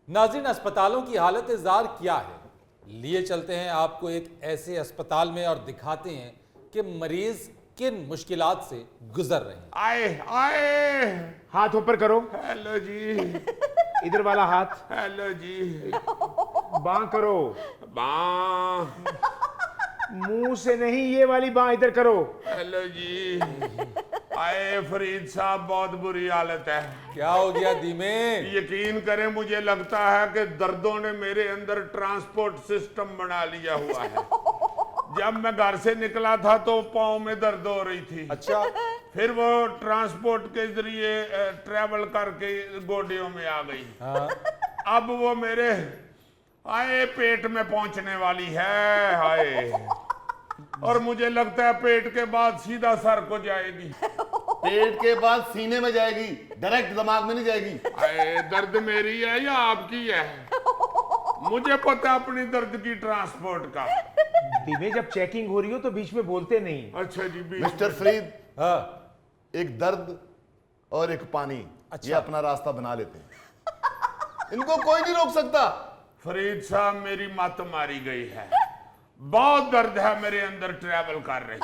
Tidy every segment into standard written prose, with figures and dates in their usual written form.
नाज़रीन, अस्पतालों की हालत ज़ार क्या है, लिए चलते हैं आपको एक ऐसे अस्पताल में और दिखाते हैं कि मरीज किन मुश्किलात से गुजर रहे हैं। आए आए, हाथ ऊपर करो, हेलो जी, इधर वाला हाथ, हेलो जी, बांह करो, बाँ, मुंह से नहीं, ये वाली बांह इधर करो। हेलो जी। आए फरीद साहब, बहुत बुरी हालत है। क्या हो गया दीमे? यकीन करें, मुझे लगता है कि दर्दों ने मेरे अंदर ट्रांसपोर्ट सिस्टम बना लिया हुआ है। जब मैं घर से निकला था तो पाँव में दर्द हो रही थी। अच्छा, फिर वो ट्रांसपोर्ट के जरिए ट्रेवल करके गोडियों में आ गई। हाँ। अब वो मेरे आए पेट में पहुंचने वाली है। हाय, और मुझे लगता है पेट के बाद सीधा सर को जाएगी। पेट के बाद सीने में जाएगी, डायरेक्ट दिमाग में नहीं जाएगी। आए, दर्द मेरी है या आपकी है? मुझे पता अपनी दर्द की ट्रांसपोर्ट का। धीमे, जब चेकिंग हो रही हो तो बीच में बोलते नहीं। अच्छा जी, बीच मिस्टर में। फरीद, हाँ। एक दर्द और एक पानी, अच्छा। ये अपना रास्ता बना लेते हैं। इनको कोई नहीं रोक सकता। फरीद साहब, मेरी मत मारी गई है। बहुत दर्द है मेरे अंदर ट्रैवल कर रही।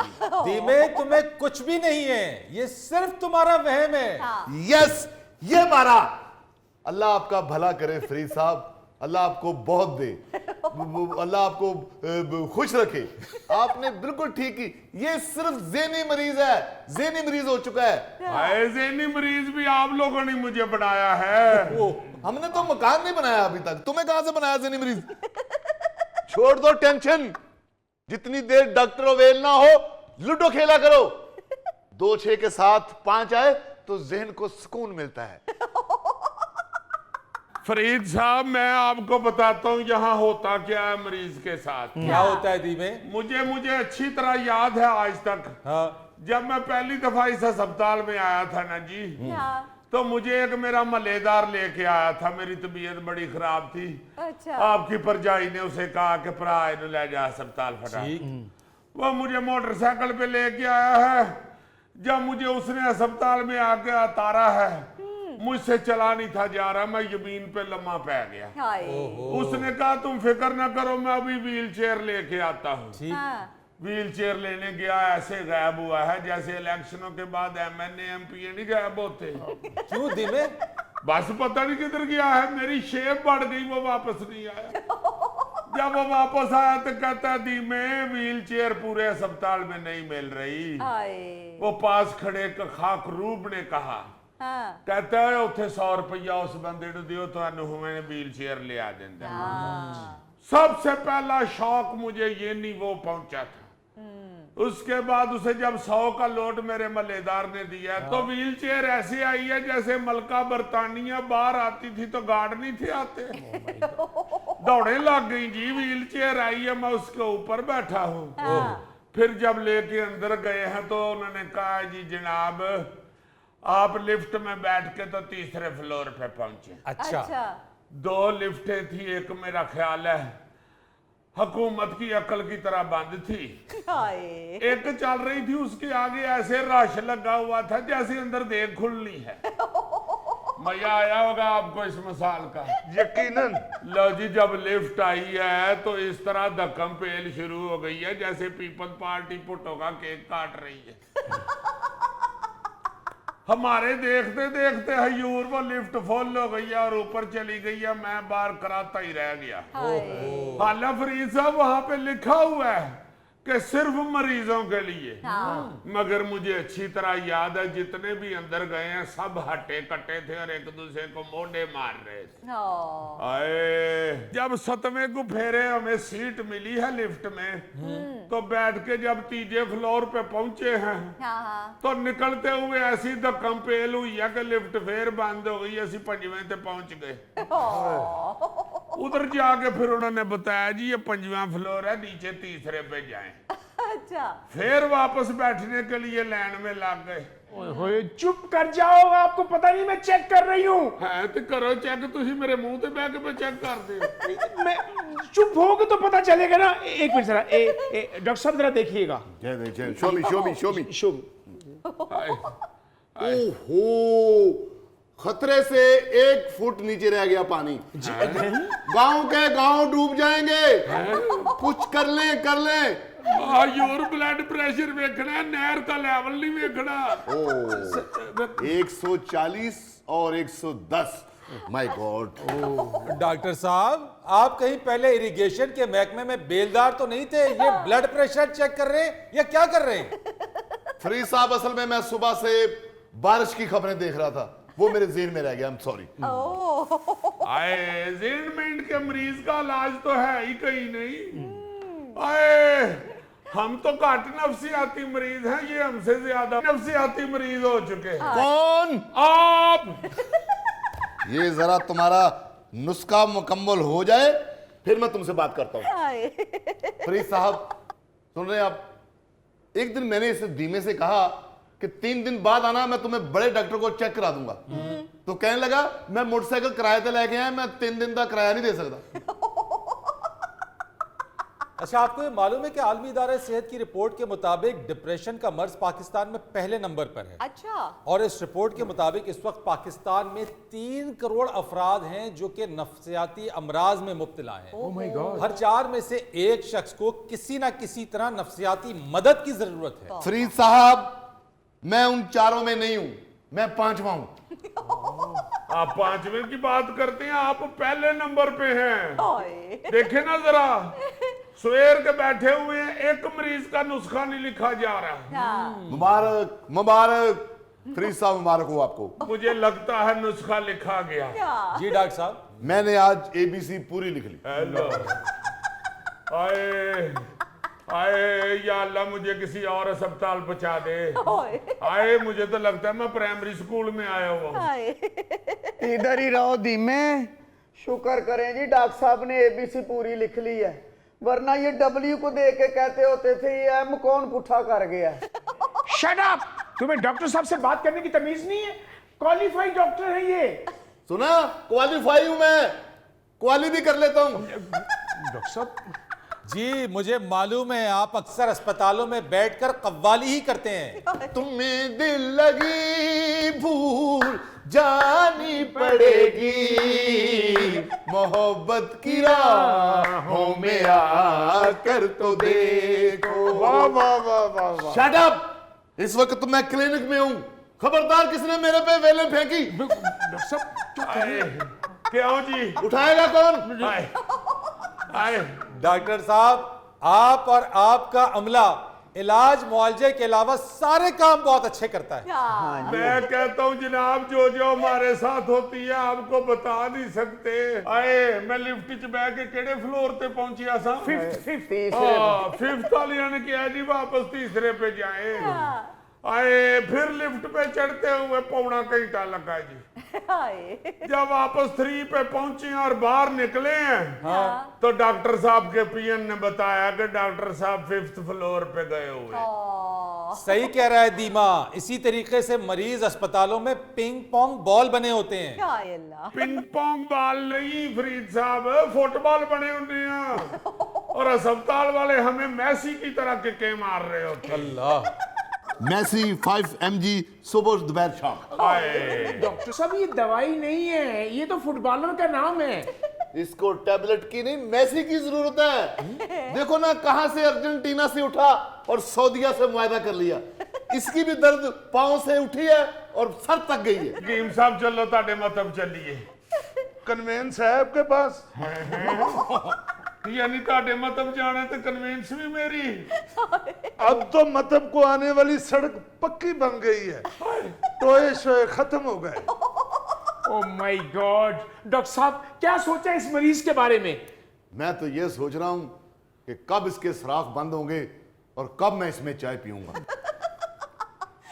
दीमे, तुम्हें कुछ भी नहीं है, ये सिर्फ तुम्हारा वहम है। यस, ये मारा। अल्लाह आपका भला करे फरीद साहब, अल्लाह आपको बहुत दे, अल्लाह आपको खुश रखे। आपने बिल्कुल ठीक की। ये सिर्फ ज़हनी मरीज है, ज़हनी मरीज हो चुका है। आए, ज़हनी मरीज भी आप लोगों ने मुझे बनाया है। हमने तो मकान नहीं बनाया अभी तक, तुम्हें कहां से बनाया ज़हनी मरीज? छोड़ दो टेंशन। जितनी देर डॉक्टर अवेल ना हो, लूडो खेला करो। 2-6 के साथ 5 आए तो जहन को सुकून मिलता है। फरीद साहब, मैं आपको बताता हूँ यहाँ होता क्या है मरीज के साथ। क्या होता है दीमे? मुझे अच्छी तरह याद है आज तक। हाँ। जब मैं पहली दफा इस अस्पताल में आया था ना जी, तो मुझे एक मेरा मलेदार लेके आया था। मेरी तबीयत बड़ी खराब थी। अच्छा। आपकी परजाई ने उसे कहा कि भरा इन्हें ले जा अस्पताल फटा। ठीक। वो मुझे मोटरसाइकिल पे लेके आया है। जब मुझे उसने अस्पताल में आके उतारा है, मुझसे चला नहीं था जा रहा, मैं जमीन पे लम्हा पै गया। हाय। उसने कहा तुम फिक्र ना करो, मैं अभी व्हील चेयर लेके आता हूँ। ठीक। हाँ। व्हील चेयर लेने गया, ऐसे गायब हुआ है जैसे इलेक्शनों के बाद MNA MPA नहीं गायब होते। क्यों दीमे? बस पता नहीं किधर गया है। मेरी शेप बढ़ गई, वो वापस नहीं आया। जब वो वापस आया तो कहता दी में व्हील चेयर पूरे अस्पताल में नहीं मिल रही। हाय। वो पास खड़े खाकरूब ने कहा, हाँ। कहता है उथे 100 रुपया उस बंदे को दियो तो मैंने व्हील चेयर ले आ देंगे। सबसे पहला शौक मुझे ये नहीं वो पहुंचा था। उसके बाद उसे जब 100 का लोट मेरे मलेदार ने दिया, तो व्हील चेयर ऐसी आई है जैसे मलका बरतानिया बाहर आती थी तो गार्ड नहीं थे आते। दौड़े लग गई जी, व्हील चेयर आई है, मैं उसके ऊपर बैठा हूँ। फिर जब लेके अंदर गए हैं तो उन्होंने कहा जी जनाब, आप लिफ्ट में बैठ के तो तीसरे फ्लोर पे पहुंचे। अच्छा। 2 लिफ्टें थी, एक मेरा ख्याल है हुकूमत की अकल की तरह बंद थी। हाय। एक चल रही थी, उसके आगे ऐसे रश लगा हुआ था जैसे अंदर देख खुलनी है। मजा आया होगा आपको इस मिसाल का। यकीनन। लो जी, जब लिफ्ट आई है तो इस तरह धक्कम पेल शुरू हो गई है जैसे पीपल पार्टी पुट्टो का केक काट रही है। हमारे देखते देखते हयूर वो लिफ्ट फुल हो गई है और ऊपर चली गई है। मैं बाहर कराता ही रह गया। हाल फरीद साहब, वहां पे लिखा हुआ है कि सिर्फ मरीजों के लिए। मगर मुझे अच्छी तरह याद है जितने भी अंदर गए हैं सब हटे कटे थे और एक दूसरे को मोढ़े मार रहे थे। आए, जब 7वें को फेरे हमें सीट मिली है लिफ्ट में, तो बैठ के जब 3जे फ्लोर पे पहुंचे हैं, तो निकलते हुए ऐसी धक्कम पेल हुई है कि लिफ्ट फिर बंद हो गई। ऐसी 5वें ते पहुंच गए। उधर जाके फिर उन्होंने बताया जी ये 5वां फ्लोर है, नीचे तीसरे पे जाएं। अच्छा। फिर वापस बैठने के लिए लाइन में लग गए। ओए चुप कर जाओ, आपको पता नहीं मैं चेक कर रही हूँ। है तो करो चेक, तुसी मेरे मुंह ते बैठ के चेक कर दे। मैं चुप होगे तो पता चलेगा ना। एक मिनट जरा, डॉक्टर साहब जरा देखिएगा। शो मी। शो। हाय, ओहो, खतरे से 1 फुट नीचे रह गया पानी। गांव के गांव डूब जाएंगे। कुछ कर लें, कर लें। योर ब्लड प्रेशर वेखना, नहर का लेवल नहीं वेखना। 140 और 110। My God. डॉक्टर साहब, आप कहीं पहले इरिगेशन के महकमे में बेलदार तो नहीं थे? ये ब्लड प्रेशर चेक कर रहे हैं या क्या कर रहे हैं? फरीद साहब, असल में मैं सुबह से बारिश की खबरें देख रहा था, वो मेरे ज़हन में रह गया। I am sorry. आए ज़ेनमेंट के मरीज का इलाज तो है ही कहीं नहीं। आए हम तो घट नफसियाती मरीज हैं, ये हमसे ज्यादा नफसियाती मरीज हो चुके हैं। कौन? आप। ये जरा तुम्हारा नुस्खा मुकम्मल हो जाए फिर मैं तुमसे बात करता हूँ। फरीद साहब सुन रहे हैं आप? एक दिन मैंने इसे धीमे से कहा कि 3 दिन बाद आना, मैं तुम्हें बड़े डॉक्टर को चेक करा दूंगा। तो कहने लगा मैं मोटरसाइकिल किराए पे लेके आया, मैं 3 दिन का किराया नहीं दे सकता। अच्छा, आपको ये मालूम है कि आलमी इदारा सेहत की रिपोर्ट के मुताबिक डिप्रेशन का मर्ज पाकिस्तान में पहले नंबर पर है। अच्छा। और इस रिपोर्ट के मुताबिक इस वक्त पाकिस्तान में 3 करोड़ अफराद हैं जो कि नफसियाती अमराज में मुब्तला हैं। Oh my God. हर 4 में से 1 शख्स को किसी ना किसी तरह नफसियाती मदद की जरूरत है। फरीद साहब, मैं उन 4 में नहीं हूं, मैं 5वां हूं। आप 5वें की बात करते हैं, आप पहले नंबर पे हैं। ओए। देखे ना जरा, सवेर के बैठे हुए हैं, एक मरीज का नुस्खा नहीं लिखा जा रहा। हाँ। मुबारक मुबारक फरीद साहब, मुबारक हो आपको। मुझे लगता है नुस्खा लिखा गया। क्या? जी डॉक्टर साहब, मैंने आज ABC पूरी लिख ली। हेलो। आए आए या अल्लाह, मुझे किसी और अस्पताल पहुंचा दे। ओए। आए मुझे तो लगता है मैं प्राइमरी स्कूल में आया हुआ हूँ। हाय। इधर ही रहो धीमे। शुक्र करें जी डॉक्टर साहब ने ABC पूरी लिख ली है, वरना ये W को देख के कहते होते थे ये M कौन पुट्ठा कर गया। Shut up! तुम्हें डॉक्टर साहब से बात करने की तमीज नहीं है? क्वालिफाइड डॉक्टर है ये। सुना, क्वालिफाई हूं मैं, क्वाली भी कर लेता हूं। डॉक्टर साहब, जी मुझे मालूम है आप अक्सर अस्पतालों में बैठकर कव्वाली ही करते हैं। तुम्हें दिल लगी भूल जानी पड़ेगी, मोहब्बत की राहों में आकर तो देखो। वाह वाह वाह वाह वाह। Shut up! इस वक्त मैं क्लिनिक में हूं, खबरदार किसने मेरे पे वेलें फेंकी। डॉक्टर साहब आए, क्यों जी? उठाएगा कौन? आए आए डॉक्टर साहब, आप और आपका अमला इलाज मुआवजे के अलावा सारे काम बहुत अच्छे करता है। क्या? मैं कहता हूँ जनाब, जो जो हमारे साथ होती है आपको बता नहीं सकते। आए मैं लिफ्ट च बह के केड़े फ्लोर पे पहुंचिया सा? फिफ्थ तीसरे फिफ्थ वाली ने किया जी वापस तीसरे पे जाए। आए फिर लिफ्ट पे चढ़ते हुए पौना घंटा लगा जी। हाय। जब वापस 3 पे पहुंचे और बाहर निकले हैं तो डॉक्टर साहब के पीएन ने बताया कि डॉक्टर साहब 5th फ्लोर पे गए हुए। सही कह रहा है दीमा। इसी तरीके से मरीज अस्पतालों में पिंग पोंग बॉल बने होते हैं। क्या अल्लाह। पिंग पोंग बॉल नहीं फरीद साहब, फुटबॉल बने होते हैं और अस्पताल वाले हमें मैसी की तरह किके मार रहे होते हैं। अल्लाह। मैसी 5 mg सुबह दोपहर शाम। आए डॉक्टर साहब, ये दवाई नहीं है, ये तो फुटबॉलर का नाम है। इसको टैबलेट की नहीं, मैसी की जरूरत है। देखो ना कहां से अर्जेंटीना से उठा और सऊदीया से मुआहदा कर लिया। इसकी भी दर्द पांव से उठी है और सर तक गई है। टीम साहब चलो ताडे मतलब चलिए। कन्वेंस है आपके पास? यानी ताडे मतलब जाने तो कन्वेंस भी मेरी। अब तो मतलब को आने वाली सड़क पक्की बन गई है, टोए शोए खत्म हो गए। Oh my God! डॉक्टर साहब, क्या सोचा इस मरीज के बारे में? मैं तो ये सोच रहा हूं कि कब इसके सुराख बंद होंगे और कब मैं इसमें चाय पीऊंगा।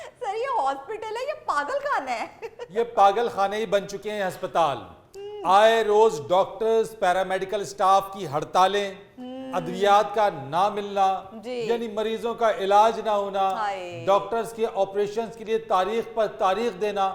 सर ये हॉस्पिटल है, ये पागल खाना है। ये पागल खाने ही बन चुके हैं अस्पताल। आए रोज डॉक्टर्स, पैरामेडिकल स्टाफ की हड़तालें, अद्वियात का ना मिलना, जी। यानी मरीजों का इलाज ना होना, हाय। डॉक्टर्स के ऑपरेशंस के लिए तारीख पर तारीख देना,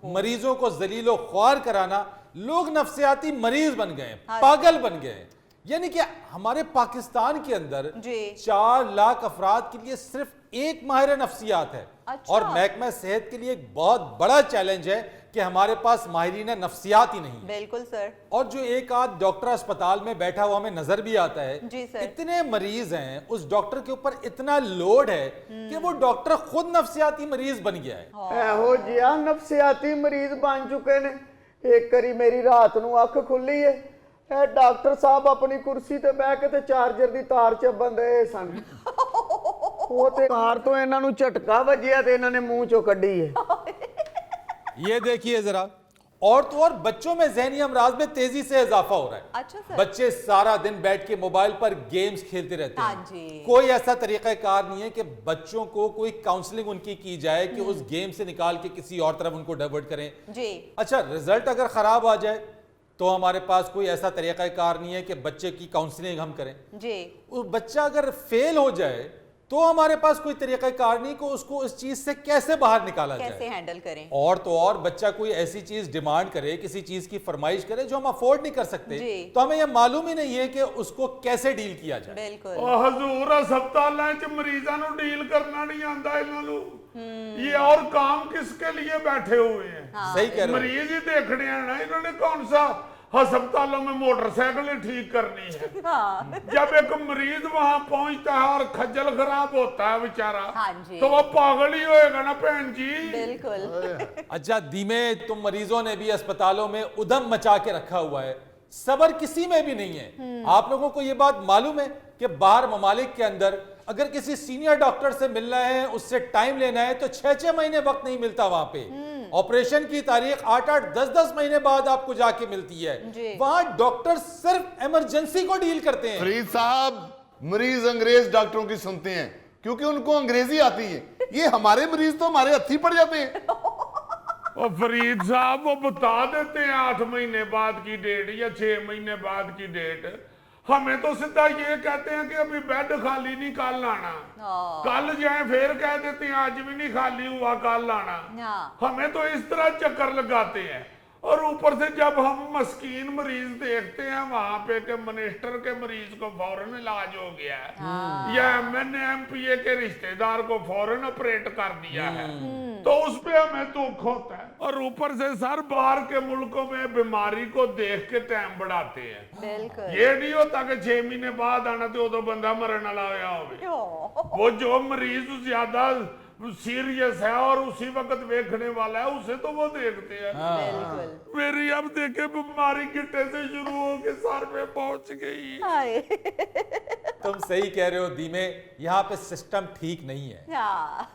मरीजों को जलीलो ख्वार कराना। लोग नफसियाती मरीज बन गए, पागल बन गए। यानी कि हमारे पाकिस्तान के अंदर जी। 4 लाख अफराद के लिए सिर्फ एक माहिर नफ्सियात है। अच्छा। और महकमा सेहत के लिए एक बहुत बड़ा चैलेंज है कि हमारे पास माहिरीन नफ्सियात ही नहीं है। बिल्कुल सर। और जो एक आध डॉक्टर अस्पताल में बैठा हुआ हमें नजर भी आता है, जी सर। इतने मरीज हैं, उस डॉक्टर के ऊपर इतना लोड है कि वो डॉक्टर खुद नफ्सियाती मरीज बन गया है। ਇਹੋ ਜਿਹਾ ਨਫਸਿਆਤੀ ਮਰੀਜ਼ ਬਣ ਚੁੱਕੇ ਨੇ। ਇੱਕ ਵਾਰੀ ਮੇਰੀ ਰਾਤ ਨੂੰ ਅੱਖ ਖੁੱਲੀ ਏ, ਇਹ ਡਾਕਟਰ ਸਾਹਿਬ ਆਪਣੀ ਕੁਰਸੀ ਤੇ ਬਹਿ ਕੇ ਤੇ ਚਾਰਜਰ ਦੀ ਤਾਰ ਚੱਬਣ ਦੇ ਸਨ। ਉਹ ਤੇ ਕਾਰ ਤੋਂ ਇਹਨਾਂ ਨੂੰ ਝਟਕਾ ਵੱਜਿਆ ਤੇ ਇਹਨਾਂ ਨੇ ਮੂੰਹ ਚੋਂ ਕੱਢੀ ਏ। ये देखिए जरा, और तो और बच्चों में ज़हनी अमराज में तेजी से इजाफा हो रहा है। अच्छा सर। बच्चे सारा दिन बैठ के मोबाइल पर गेम्स खेलते रहते हाँ हैं। जी। कोई ऐसा तरीक़ाकार नहीं है कि बच्चों को कोई काउंसलिंग उनकी की जाए कि उस गेम से निकाल के किसी और तरफ उनको डाइवर्ट करें। जी। अच्छा, रिजल्ट अगर ख़राब आ जाए तो हमारे पास कोई ऐसा तरीक़ाकार नहीं है कि बच्चे की काउंसलिंग हम करें। जी। वो बच्चा अगर फेल हो जाए तो हमारे पास कोई तरीक़ाकार नहीं कि उसको इस चीज से कैसे बाहर निकाला कैसे जाए। हैंडल करें। और तो और बच्चा कोई ऐसी चीज डिमांड करे, किसी चीज की फरमाइश करे जो हम अफोर्ड नहीं कर सकते, जी। तो हमें यह मालूम ही नहीं है कि उसको कैसे डील किया जाए। बिल्कुल। ਉਹ ਹਜ਼ੂਰ ਹਸਪਤਾਲਾਂ 'ਚ ਮਰੀਜ਼ਾਂ ਨੂੰ ਡੀਲ करना नहीं आता ਇਹਨਾਂ ਨੂੰ। ये और काम किसके लिए बैठे हुए हैं? सही कह रहे हो। मरीज ही देखने हैं ना, इन्होंने कौन सा अस्पतालों में मोटरसाइकिलें ठीक करनी है। हाँ। जब एक मरीज वहां पहुंचता है और खज्जल खराब होता है बेचारा, हाँ जी। तो वो पागल ही होएगा ना बहन जी। बिल्कुल। अच्छा धीमे, तुम मरीजों ने भी अस्पतालों में उधम मचा के रखा हुआ है, सबर किसी में भी नहीं है। आप लोगों को यह बात मालूम है कि बाहर ममालिक के अंदर अगर किसी सीनियर डॉक्टर से मिलना है, उससे टाइम लेना है, तो 6-6 महीने वक्त नहीं मिलता वहां पे। ऑपरेशन की तारीख 8-8, 10-10 महीने बाद आपको जाके मिलती जी। है। वहां डॉक्टर सिर्फ इमरजेंसी को डील करते हैं। फरीद साहब, मरीज अंग्रेज डॉक्टरों की सुनते हैं क्योंकि उनको अंग्रेजी आती है। ये हमारे मरीज तो हमारे हत्थी पड़ जाते हैं। और फरीद साहब वो बता देते हैं 8 महीने बाद की डेट या 6 महीने बाद की डेट। हमें तो सीधा ये कहते हैं कि अभी बेड खाली नहीं, कल आना। कल जाए फिर कह देते हैं आज भी नहीं खाली हुआ, कल आना। हाँ। हमें तो इस तरह चक्कर लगाते हैं। और ऊपर से जब हम मस्कीन मरीज देखते हैं वहां पे कि मिनिस्टर के मरीज को फौरन इलाज हो गया है, या MNA MPA के रिश्तेदार को फौरन ऑपरेट कर दिया है, तो उस पे हमें दुख होता है। और ऊपर से सर बाहर के मुल्कों में बीमारी को देख के टाइम बढ़ाते हैं। बिल्कुल। ये नहीं होता कि 6 महीने बाद आना तो उदो बंदा मरने वाला होया होवे। वो जो मरीज ज्यादा सीरियस है और उसी वक्त देखने वाला है, उसे तो वो देखते हैं। बिल्कुल। मेरी अब देखे बीमारी गिट्टे से शुरू होके सर पे पहुंच गई। हाय। तुम सही कह रहे हो धीमे, यहाँ पे सिस्टम ठीक नहीं है। हाँ।